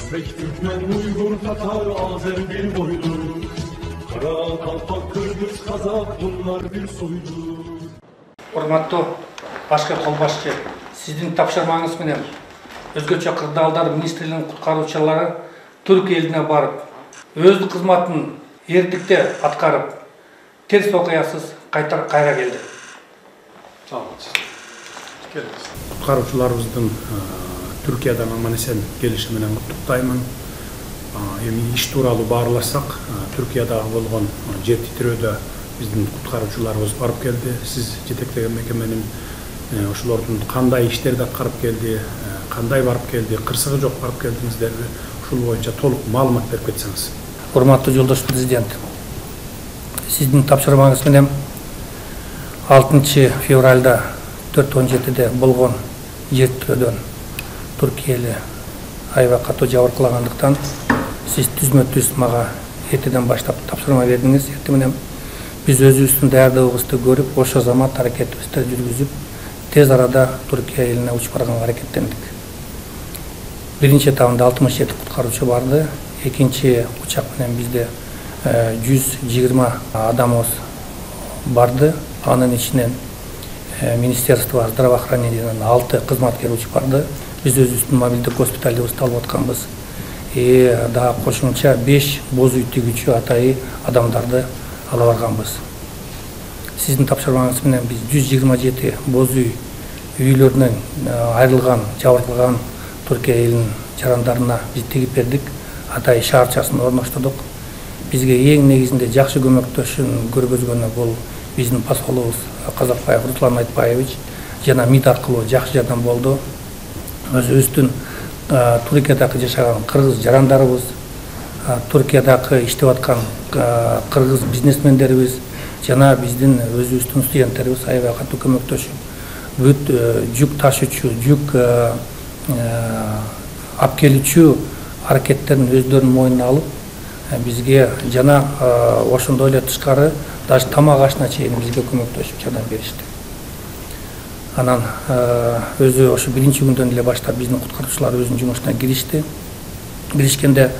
Özbek, Türkmen, Uygur, Tatar, Azer bir boydur. Kara, Kalpak, Kırgız, Kazak bunlar bir soydur. Урматтуу башкы колбашчы, сиздин тапшырмаңыз менен өзгөчө кырдаалдар министрлигинин куткаруучулары Түркия элине барып, өздүк кызматын эрдикте аткарып, терс окуясыз кайра келди. Куткаруучуларыбыздын Түркиядан аман-эсен келиши менен куттуктаймын. Эми иш тууралуу баарласак, Түркияда болгон жер титирөөдө биздин куткаруучуларыбыз барып келди. Сиз жетектеген мекеменин ошолордун кандай иштерди аткарып келди, кандай барып келди, кырсыгы жок барып келдиңиздерби? Ушул боюнча толук маалымат берип кетсеңиз. Урматтуу жолдош президент, сиздин тапшырмаңыз менен 6 февралда 4:17 болгон жер титирөөдөн Түркия эли аябай катуу жабыркагандыктан сиз түзмө-түз мага эртеден баштап тапшырма бердиңиз. Эртең менен биз өзүбүздүн даярдыгыбызды көрүп, ошо замат аракетибизди жүргүзүп, тез арада Түркия элине учуп барганга аракеттендик. Биринчи этабында 67 куткаруучу барды. Экинчи учак менен бизде 120 адамыбыз барды. Анын ичинен Министерство здравоохранениянын 6 кызматкер учуп барды. Биз өзүбүздүн мобилдик госпиталыбызды алып атканбыз. Да кошумча 5 боз үй тигүүчү атайы адамдарды ала барганбыз. Сиздин тапшырмаңыз менен биз 127 боз үй үйлөрүнөн айрылган, жабыркалган Түркия элинин жарандарына биз тигип бердик. Атайы шаарчасын орноштурдук. Бизге эң негизинде жакшы көмөктөшүн көргөзгөнү бул биздин посолубуз Казакбаев Руслан Айтбаевич жана МИД аркылуу жакшы жардам болду. Өзүбүздүн Түркиядагы жашаган кыргыз жарандарыбыз, Түркиядагы иштеп аткан кыргыз бизнесмендерибиз жана биздин өзүбүздүн студенттерибиз аябай катуу көмөктөшүп, бүт жүк ташуучу, жүк алып келүүчү аракеттерин өздөрүнүн мойнуна алып, бизге жана ошондой эле тышкары даже тамак ашына чейин бизге көмөктөшүп жардам беришти. Анан өзү ошо биринчи күндөн эле баштап биздин куткаруучулар өзүнүн жумушуна киришти. Киришкенде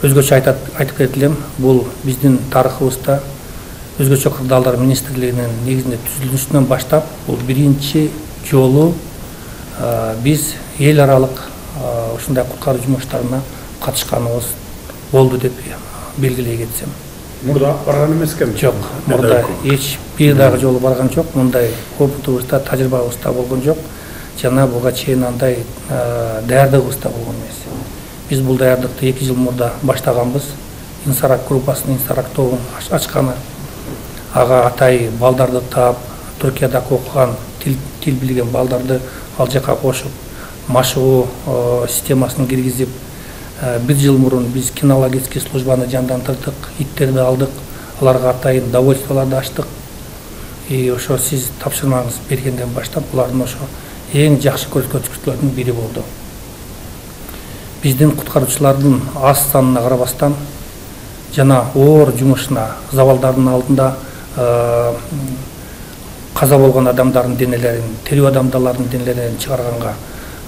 өзгөчө айтып кетилем, бул биздин тарыхыбызда өзгөчө кырдаалдар министрлигинин негизинде түзүлүшүнөн баштап бул биринчи жолу биз эл аралык ушундай куткаруу жумуштарына катышканыбыз болду деп белгилей кетсем. Мурда барган эмескенби? Жок, мурда эч бир дагы жолу барган жок. Мындай опытыбызда, тажрыйбабызда болгон жок. Жана буга чейин андай даярдыгыбызда болгон эмес. Биз бул даярдыкты 2 жыл мурда баштаганбыз. Инсарак группасынын Инсарак тобун ачканы. Ага атайы балдарды таап, Түркияда окуган, тил билген балдарды ал жака кошуп, машыгуу системасын киргизип, 1 жыл мурун биз кинологический службаны жандандырдык, иттерди алдык, аларга атайын довольстволарды ачтык. Ошо сиз тапшырмаңыз бергенден баштап булардын ошо эң жакшы көрсөткүчтөрдүн бири болду. Биздин куткаруучулардын аз санына карабастан жана оор жумушуна, забалдардын алдында каза болгон адамдардын денелерин, тирүү адамдардын денелерин чыгарганга,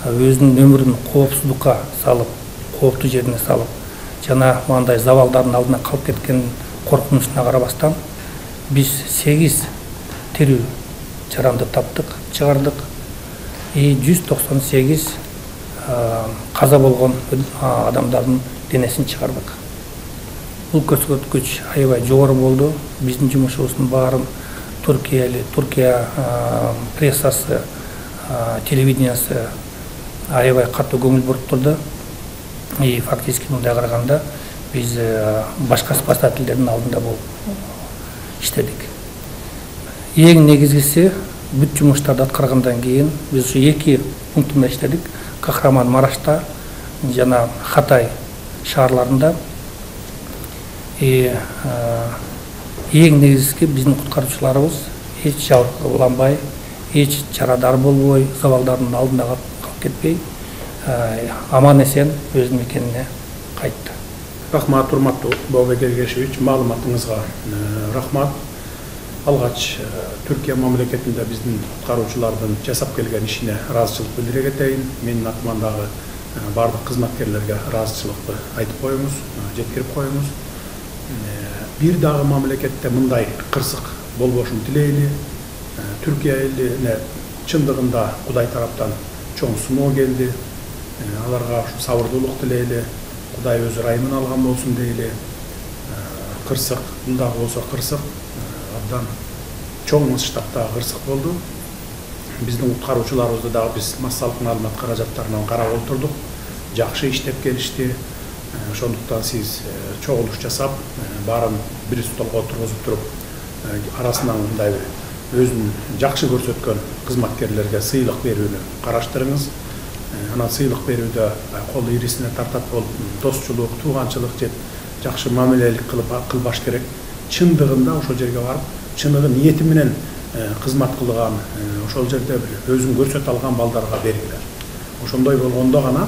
өзүнүн өмүрүн коопсуздукка салып, кооптуу жерине салып, жана мындай забалдардын алдына калып кеткен коркунучуна карабастан биз 8 тирүү жаранды таптык, чыгардык. 198 каза болгон адамдардын денесин чыгардык. Бул көрсөткүч аябай жогору болду. Биздин жумушубуздун баарын Түркия прессасы, телевидениясы аябай катуу көңүл буруп турду. Фактически мындай караганда биз башка спасательдердин алдында болуп иштедик. Эң негизгиси бүт жумуштарды аткаргандан кийин биз ушу 2 пунктунда иштедик. Кахраман Марашта жана Хатай шаарларында. Эң негизги биздин куткаруучуларыбыз эч жабыркаланбай, эч чарадар болбой, забалдардын алдында калып кетпей, аман эсен өз мекенине кайтты. Рахмат, урматтуу Бобек Эргешевич, маалыматыңызга рахмат. Алгач Түркия мамлекетинде биздин куткаруучулардын жасап келген ишине ыраазычылык билдире кетейин. Менин атыман дагы бардық қызматкерлерге разычылықты айтып қойыңыз, жеткіріп қойыңыз. Bir дағы мамлекетте мындай қырсық болбошун тилейли. Түркия элине чындыгында Кудай тараптан чоң сыноо келди. Аларга сабырдуулук тилейли. Кудай өзү райымын алган болсун дейли. Кырсык, мындагы болсо кырсык абдан чоң масштабта кырсык болду. Биздин куткаруучуларыбызды дагы биз массалык маалымат каражаттарынан карап отурдук. Жакшы иштеп келишти. Ошондуктан сиз чогулуш жасап, баарын бир столго тургузуп туруп, арасынан мындай өзүн жакшы көрсөткөн кызматкерлерге сыйлык берүүнү караштырыңыз. Анан сыйлык берүүдө кол ирисине тартат болуп, достчулук, тууганчылык жеп жакшы мамилелик кылбаш керек. Чындыгында ошол жерге барып, чындыгы ниети менен кызмат кылган, ошол жерде өзүн көрсөтө алган балдарга бериңер. Ошондой болгондо гана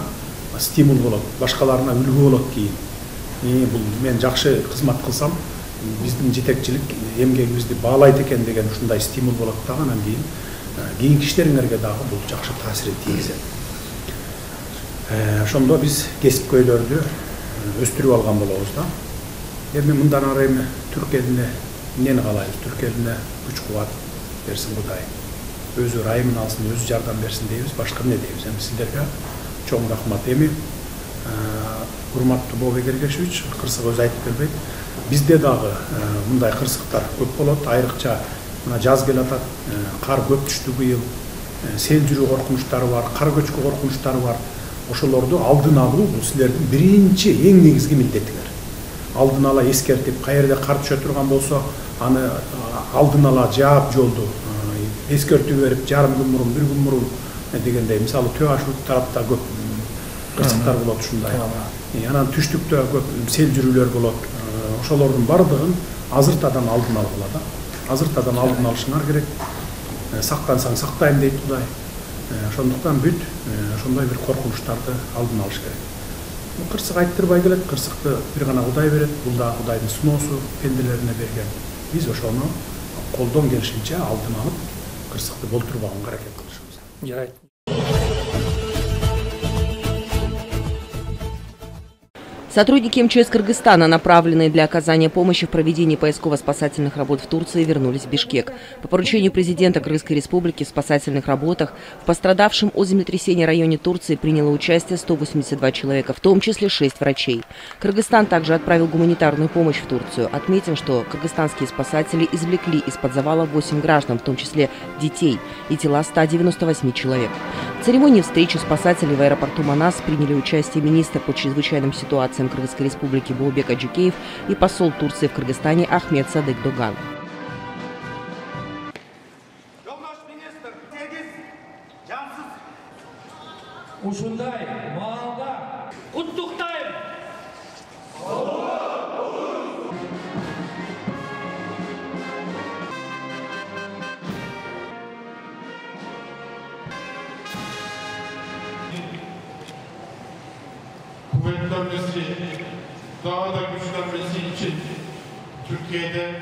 стимул болот, башкаларына үлгү болот кийин. Бул мен жакшы кызмат кылсам, биздин жетекчилик эмгегибизди баалайт экен деген ушундай стимул болот да, анан кийинки иштериңерге дагы бул жакшы таасирин тийгизет. Ошондо биз кесипкөйлөрдү өстүрүп алган болобуз да. Эми мындан ары эми түрк элине эмнени каалайбыз? Түрк элине күч-кубат берсин Кудай. Өзү райымын алсын, өзү жардам берсин дейбиз, башка эмне дейбиз? Эми сиздерге чоң рахмат. Эми урматтуу Бообек Эргешевич, кырсык өзү айтып келбейт. Бизде дагы мындай кырсыктар көп болот. Айрыкча мына жаз келатат, кар көп түштү быйыл. Сел жүрүү коркунучтары бар, кар көчкү коркунучтары бар. Ошолорду алдын алуу бул силердин биринчи эң негизги милдетиңер. Алдын ала эскертип, каерде кар түшө турган болсо, аны алдын ала жаап жолду эскертүү берип, жарым күн мурун, бир күн мурун дегендей. Мисалы Төө Ашу тарапта көп кырсыктар болот ушундай. Анан түштүктө көп сел жүрүүлөр болот. Ошолордун бардыгын азыртадан алдын алгыла да. Азыртадан алдын алышыңар керек. Сактансаң сактайм дейт Кудай. Ошондуктан бүт ошондой бир коркунучтарды алдын алыш керек. Кырсык айттырбай келет, кырсыкты бир гана Кудай берет. Бул да Кудайдын сыноосу пенделерине берген. Биз ошону колдон келишинче алдын алып, кырсыкты болтурбаганга аракет кылышыбыз. Жарайт. Сотрудники МЧС Кыргызстана, направленные для оказания помощи в проведении поисково-спасательных работ в Турции, вернулись в Бишкек. По поручению президента Кыргызской республики в спасательных работах в пострадавшем от землетрясения районе Турции приняло участие 182 человека, в том числе 6 врачей. Кыргызстан также отправил гуманитарную помощь в Турцию. Отметим, что кыргызстанские спасатели извлекли из-под завала 8 граждан, в том числе детей, и тела 198 человек. В церемонии встречи спасателей в аэропорту Манас приняли участие министр по чрезвычайным ситуациям Кыргызской республики Бообек Аджикеев и посол Турции в Кыргызстане Ахмед Садык Доган. Kuvvetlenmesi, daha da güçlenmesi için Türkiye'de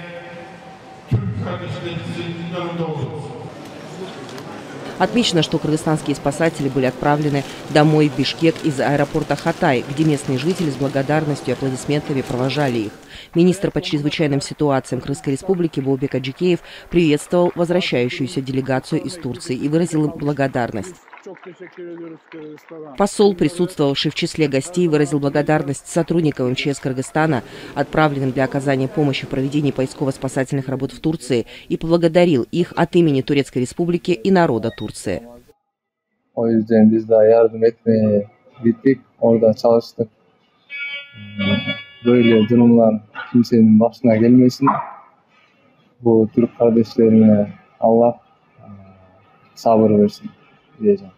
Türk kardeşlerimizin yanında oluruz. Отмечено, что кыргызстанские спасатели были отправлены домой в Бишкек из аэропорта Хатай, где местные жители с благодарностью и аплодисментами провожали их. Министр по чрезвычайным ситуациям Кыргызской республики Бообек Аджикеев приветствовал возвращающуюся делегацию из Турции и выразил им благодарность. Посол, присутствовавший в числе гостей, выразил благодарность сотрудникам МЧС Кыргызстана, отправленным для оказания помощи в проведении поисково-спасательных работ в Турции, и поблагодарил их от имени Турецкой республики и народа Турции. O yüzden biz de yardım etmeye gittik, orada çalıştık. Böyle durumlar kimsenin başına gelmesin. Bu Türk kardeşlerime Allah sabır versin diyeceğim.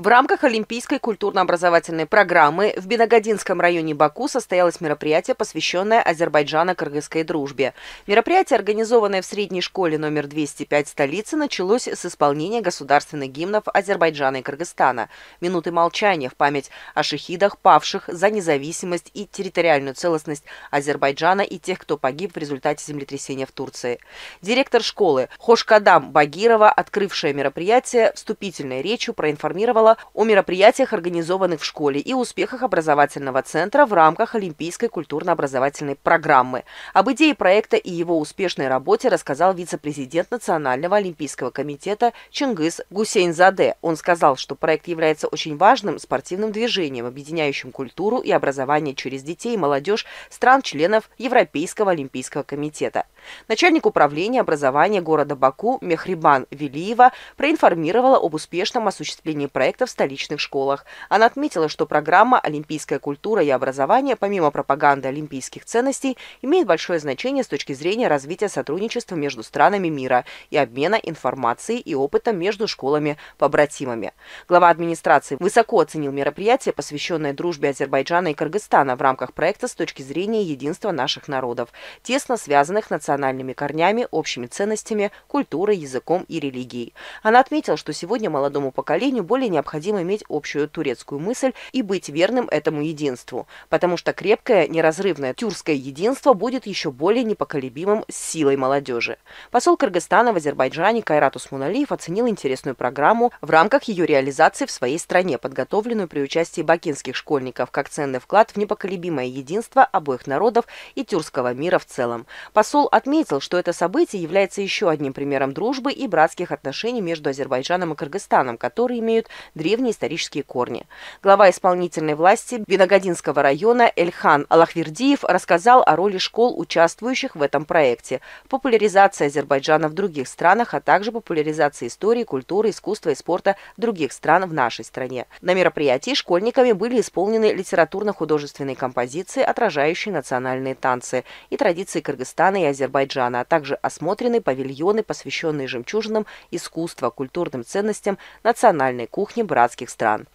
В рамках Олимпийской культурно-образовательной программы в Бинагадинском районе Баку состоялось мероприятие, посвященное Азербайджано-кыргызской дружбе. Мероприятие, организованное в средней школе номер 205 столицы, началось с исполнения государственных гимнов Азербайджана и Кыргызстана. Минуты молчания в память о шахидах, павших за независимость и территориальную целостность Азербайджана и тех, кто погиб в результате землетрясения в Турции. Директор школы Хошкадам Багирова, открывшая мероприятие, вступительной речью проинформировала о мероприятиях, организованных в школе, и успехах образовательного центра в рамках Олимпийской культурно-образовательной программы. Об идее проекта и его успешной работе рассказал вице-президент Национального олимпийского комитета Чингиз Гусейнзаде. Он сказал, что проект является очень важным спортивным движением, объединяющим культуру и образование через детей и молодежь стран-членов Европейского олимпийского комитета. Начальник управления образования города Баку Мехрибан Велиева проинформировала об успешном осуществлении проекта в столичных школах. Она отметила, что программа «Олимпийская культура и образование», помимо пропаганды олимпийских ценностей, имеет большое значение с точки зрения развития сотрудничества между странами мира и обмена информацией и опытом между школами-побратимами. Глава администрации высоко оценил мероприятие, посвященное дружбе Азербайджана и Кыргызстана в рамках проекта с точки зрения единства наших народов, тесно связанных национальными корнями, общими ценностями, культурой, языком и религией. Она отметила, что сегодня молодому поколению более необходимо иметь общую турецкую мысль и быть верным этому единству, потому что крепкое, неразрывное тюркское единство будет еще более непоколебимым с силой молодежи. Посол Кыргызстана в Азербайджане Кайрат Усмуналиев оценил интересную программу в рамках ее реализации в своей стране, подготовленную при участии бакинских школьников, как ценный вклад в непоколебимое единство обоих народов и тюркского мира в целом. Посол отметил, что это событие является еще одним примером дружбы и братских отношений между Азербайджаном и Кыргызстаном, которые имеют древние исторические корни. Глава исполнительной власти Бинагадинского района Эльхан Аллахвердиев рассказал о роли школ, участвующих в этом проекте, популяризации Азербайджана в других странах, а также популяризации истории, культуры, искусства и спорта других стран в нашей стране. На мероприятии школьниками были исполнены литературно-художественные композиции, отражающие национальные танцы и традиции Кыргызстана и Азербайджана, а также осмотрены павильоны, посвященные жемчужинам искусства, культурным ценностям, национальной кухне братских стран.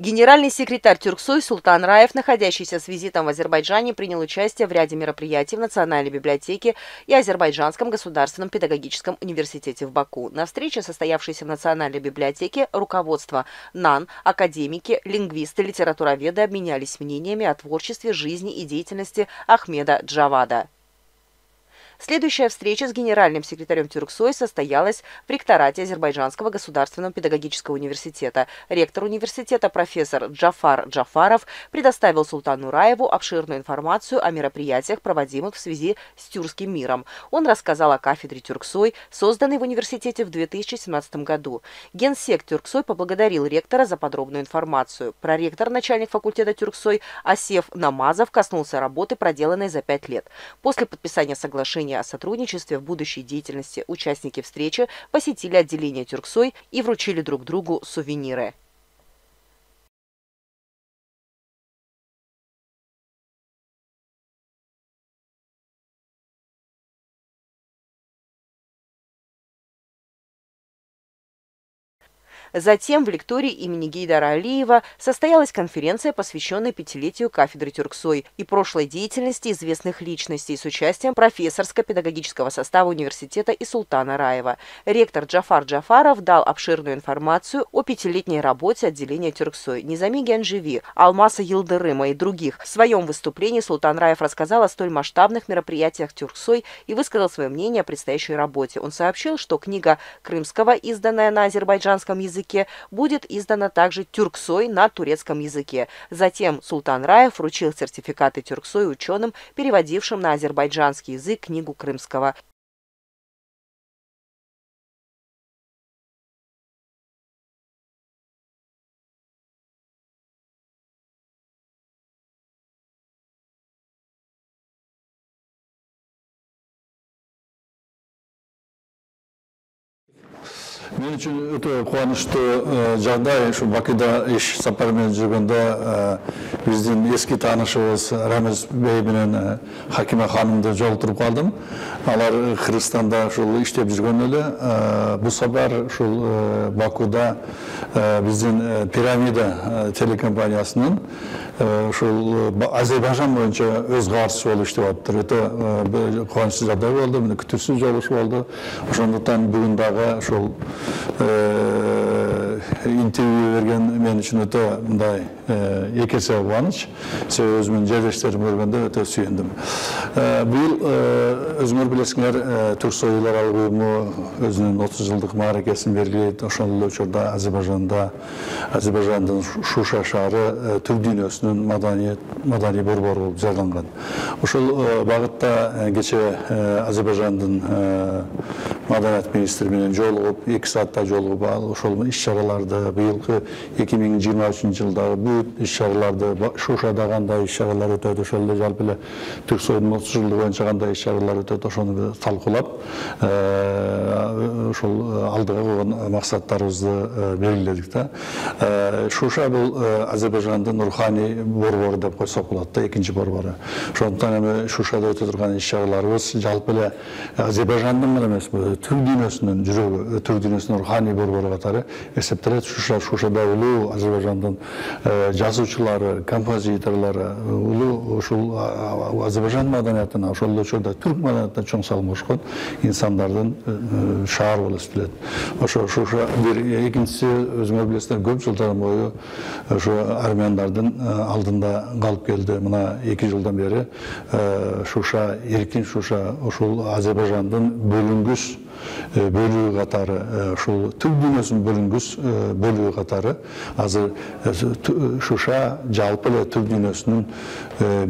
Генеральный секретарь Тюрксой Султан Раев, находящийся с визитом в Азербайджане, принял участие в ряде мероприятий в Национальной библиотеке и Азербайджанском государственном педагогическом университете в Баку. На встрече, состоявшейся в Национальной библиотеке, руководство НАН, академики, лингвисты, литературоведы обменялись мнениями о творчестве, жизни и деятельности Ахмеда Джавада. Следующая встреча с генеральным секретарем Тюрксой состоялась в ректорате Азербайджанского государственного педагогического университета. Ректор университета профессор Джафар Джафаров предоставил Султану Раеву обширную информацию о мероприятиях, проводимых в связи с тюркским миром. Он рассказал о кафедре Тюрксой, созданной в университете в 2017 году. Генсек Тюрксой поблагодарил ректора за подробную информацию. Проректор, начальник факультета Тюрксой Асеф Намазов коснулся работы, проделанной за 5 лет. После подписания соглашения о сотрудничестве в будущей деятельности участники встречи посетили отделение Тюрксой и вручили друг другу сувениры. Затем в лектории имени Гейдара Алиева состоялась конференция, посвященная 5-летию кафедры Тюрксой и прошлой деятельности известных личностей с участием профессорско-педагогического состава университета и Султана Раева. Ректор Джафар Джафаров дал обширную информацию о 5-летней работе отделения Тюрксой, Низами Гянджеви, Алмаса Йылдырыма и других. В своем выступлении Султан Раев рассказал о столь масштабных мероприятиях Тюрксой и высказал свое мнение о предстоящей работе. Он сообщил, что книга Крымского, изданная на азербайджанском языке, будет издана также Тюрксой на турецком языке. Затем Султан Раев вручил сертификаты Тюрксой ученым, переводившим на азербайджанский язык книгу Крымского. Мен үшін өте қуанышты жағдай, шу Бакыда иш сапармен жүргенде біздің ескі танышыбыз Рамиз Бей менен Хакима ханымды жолықтырып қалдым. Алар Қырғызстанда шул иштеп жүргөн эле. Бу сапар шул Бакуда біздің Пирамида телекомпаниясынын шул Азербайжан боюнча өз каарчысы болуп иштеп атыптыр. Өтө кубанычтуу жагдай болду, мына күтүүсүз жолугуш болду. Ошондуктан бүгүн дагы шул интервью берген мен үчүн өтө мындай эки эсе кубаныч. Себеби өзүмдүн жерлештеримди көргөндө өтө сүйүндүм. Быйыл өзүңөр билесиңер, Тюрксой эл аралык уюму өзүнүн 30 жылдык мааракесин белгилейт. Ошол эле учурда Азербайжандын Шуша шаары түрк дүйнөсүнүн маданий борбору болуп жайланган. Ошол багытта кечээ Азербайжандын маданият министри менен жолугуп, 2 саатта жолугуп, ошол иш-чараларды быйылкы 2023 жылдагы бүт иш-чараларды, Шушада кандай иш-чаралар өтөдү, ошол эле жалпы эле Тюрксойдун 30 жылдыгы боюнча кандай иш-чаралар өтөдү, ошону талкуулап, ошол алдыга койгон максаттарыбызды белгиледик да. Шуша бул Азербайжандын руханий борбору деп койсок болот да, экинчи борбору. Ошондуктан эми Шушада өтө турган иш-чараларыбыз жалпы эле Азербайжандын эле эмес, түрк дүйнөсүнүн жүрөгү, түрк дүйнөсүнүн руханий борбору катары эсептелет. Шушада улуу Азербайжандын жазуучулары, композиторлору, улуу ушул Азербайжан маданиятына, ошол эле учурда түрк маданиятына чоң салым кошкон инсандардын шаар болуп эсептелет. Ошо Шуша бир, экинчиси өзүңөр билесиңер, көп жылдар бою ошо армяндардын алдында калып келди. Мына 2 жылдан бери Шуша, эркин Шуша ошол Азербайжандын бөлүнгүс бөлүгү катары, ушул түрк дүйнөсүнүн бөлүнгүс бөлүгү катары азыр Шуша жалпы эле түрк дүйнөсүнүн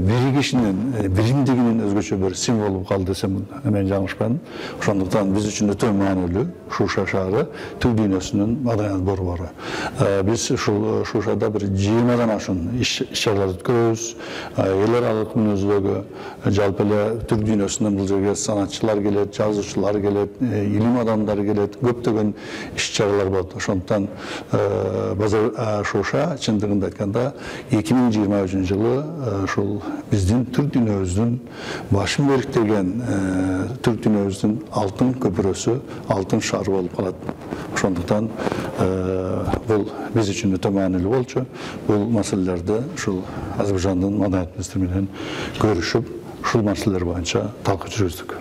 биригишинин, биримдигинин өзгөчө бир символ болуп калды десем мен жаңылышпайм. Ошондуктан биз үчүн өтө маанилүү Шуша шаары түрк дүйнөсүнүн маданият борбору. Биз ушул Шушада бир 20-дан ашуун иш-чаралар өткөрөбүз. Эл аралык мүнөздөгү жалпы эле түрк дүйнөсүнөн бул жерге санатчылар келет, жазуучулар келет, илим bilim adamları gelip köptөгөн iş-çağlar boldu. Ошондуктан Bazar Şoşa çındığında aytkanda 2023 yılı şol bizdin Türk dünyasının başın berktegen Türk dünyasının altın köprüsü, altın şarı bolup kalat. Ошондуктан bu biz için de önemli bolçu. Bu meselelerde şu Azerbaycan'ın Madaniyet Ministri bilen görüşüp şu meseleler boyunca talkı жүргүздүk.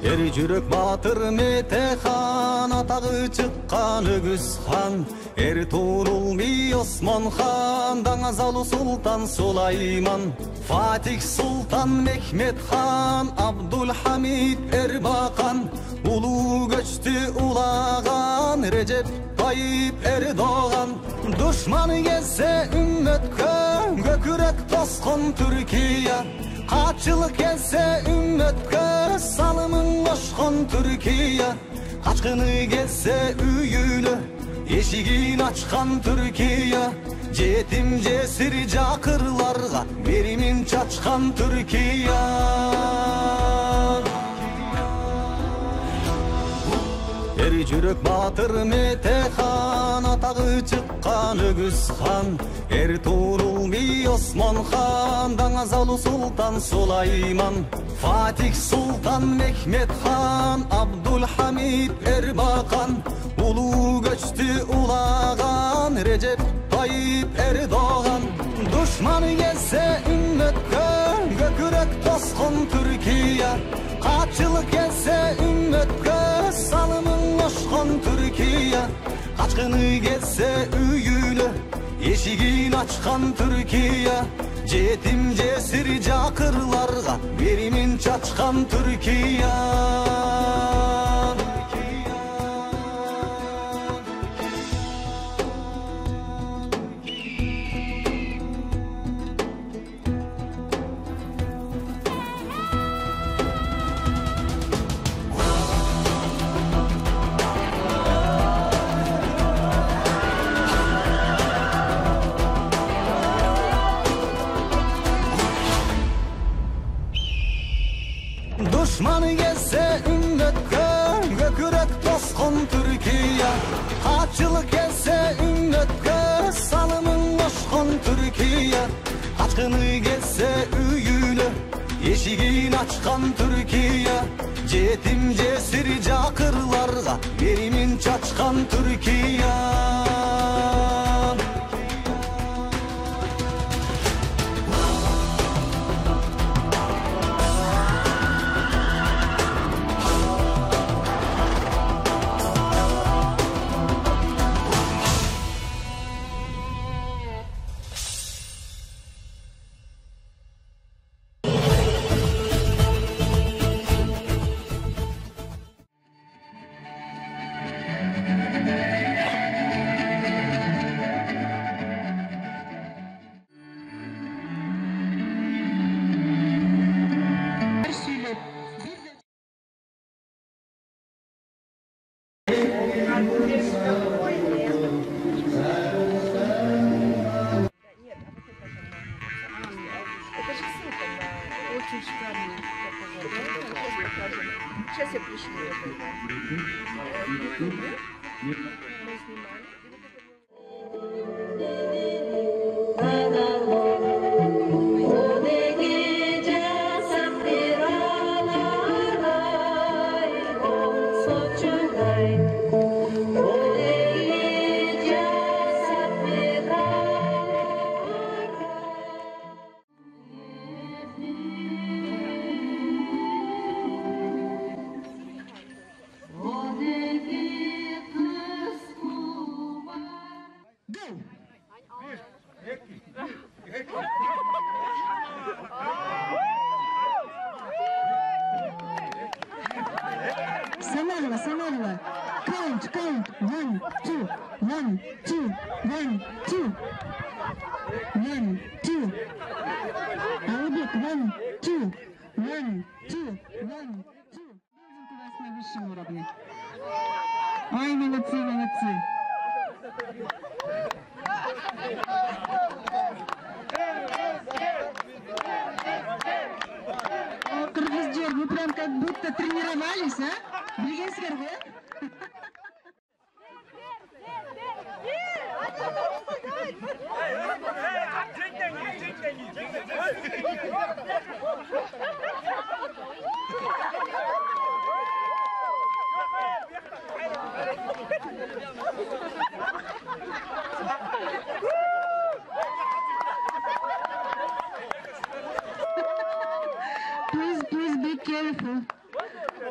Eri жүрөк батыр Метехан, атағы чыккан Өгүз хан. Eri Tuğrul mi Osman хан, Даңазалы Султан Сулайман. Фатих Султан Мехмет хан, Абдулхамид Эрбақан. Улуу көчтү улаган, Режеп Тайып Эрдоған. Душманы келсе үммөткө, көкүрөк тоскон Түркия. Kaçılık gelse ümmetkö, salımın koşkun Türkiye. Kaçkını gelse üyülü, eşigin açkan Türkiye. Cetim cesir cakırlarga, berimin çaçkan Türkiye. Eri жүрөк батыр Метехан, атағы чыккан Өгүз хан. Eri Tuğrul mi Osman хан, Даңазалы Султан Сулайман. Фатих Султан Мехмет хан, Абдулхамид Эрбақан. Улуу көчтү улаган, Режеп Тайып Эрдоған. Душманы келсе үммөткө, көкүрөк тоскон Түркия. Kaçılık gelse ümmetkö, salımın koşkun Türkiye. Kaçkını gelse üyülü, eşigin açkan Türkiye. Cetim cesir cakırlarga, berimin çaçkan Türkiye. Düşmanı gelse ümmetkö, gökürek toskun Türkiye. Kaçılık gelse ümmetkö, salımın koşkun Türkiye. Kaçkını gelse üyülü, eşigin açkan Türkiye. Cetim cesir cakırlarga, berimin çaçkan Türkiye. Очень шикарно. Сейчас я пришлю. Мы снимали. Sanarla. Count. 1, 2, 1, 2, 1, 2. 1, 2. Arabic 1, 2, 1, 2, 1, 2. на высшем уровне. Ой, молодцы, молодцы. О, кыргыздар, вы прям как будто тренировались, а? Билгенсиздер го? Please be careful.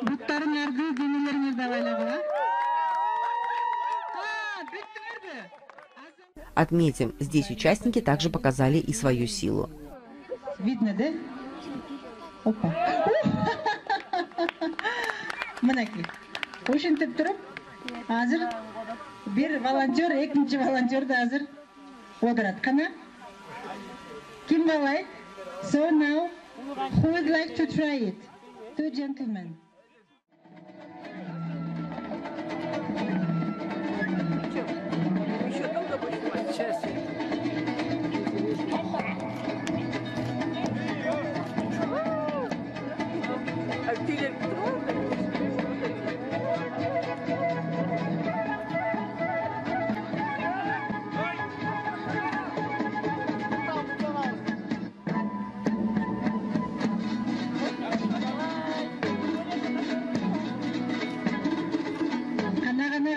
Буттарыңарды, денелеріңерді абайлағыла. Отметим, здесь участники также показали и свою силу. Видно, да? Опа. Мынаки. Ошентип туруп, азыр бир волонтер, экинчи волонтерди азыр отурат. Кана? Ким каалайт? So now, who would like to try it? Two gentlemen.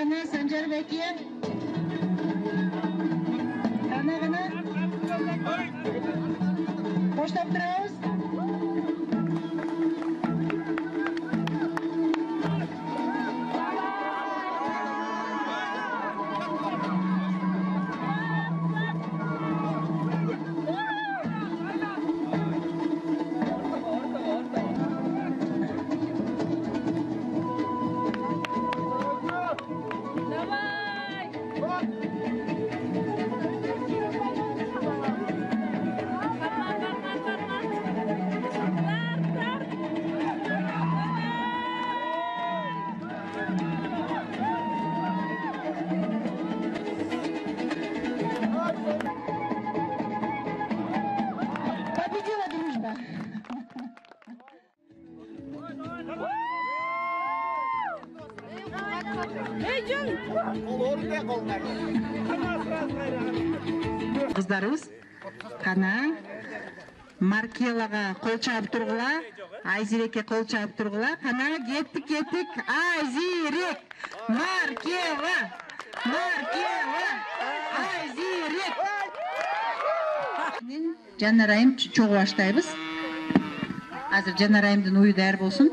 Gana Sancar Bekir. Gana. Boşlap duruz. Победила дружба. Кыздарыбыз Кана Маркелага кол чабып тургула, Айзирекке кол чабып тургула. Кана кеттик. Айзирек, Маркела, Айзирек. Жанарайым чогуу баштайбыз. Азыр Жанарайымдын уyu даяр болсун.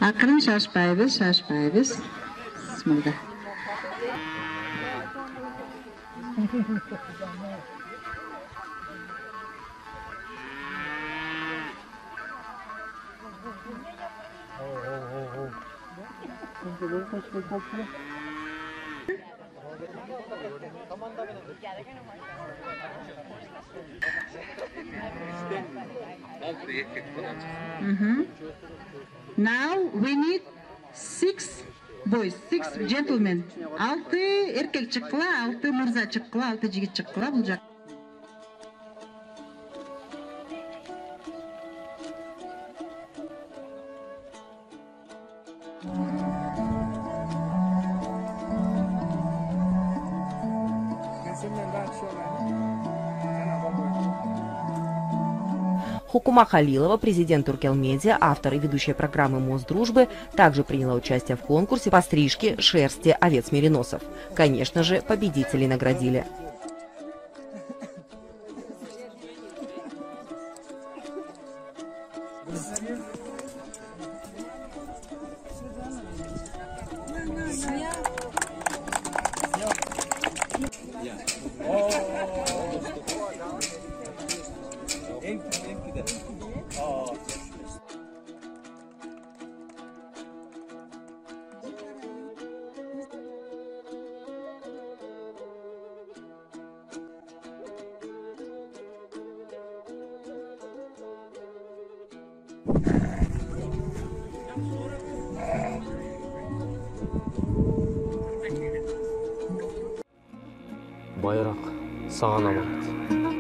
Akırın şaşpayбыз. Bismillah. Now we need 6 boys, 6 gentlemen. 6 erkek çıkkıla, 6 mırza çıkkıla, 6 jigit çıkkıla bulacak. Хукума Халилова, президент Туркелмедиа, автор и ведущая программы «Мост дружбы», также приняла участие в конкурсе по стрижке шерсти овец-мериносов. Конечно же, победителей наградили. Bayrak sağan amant.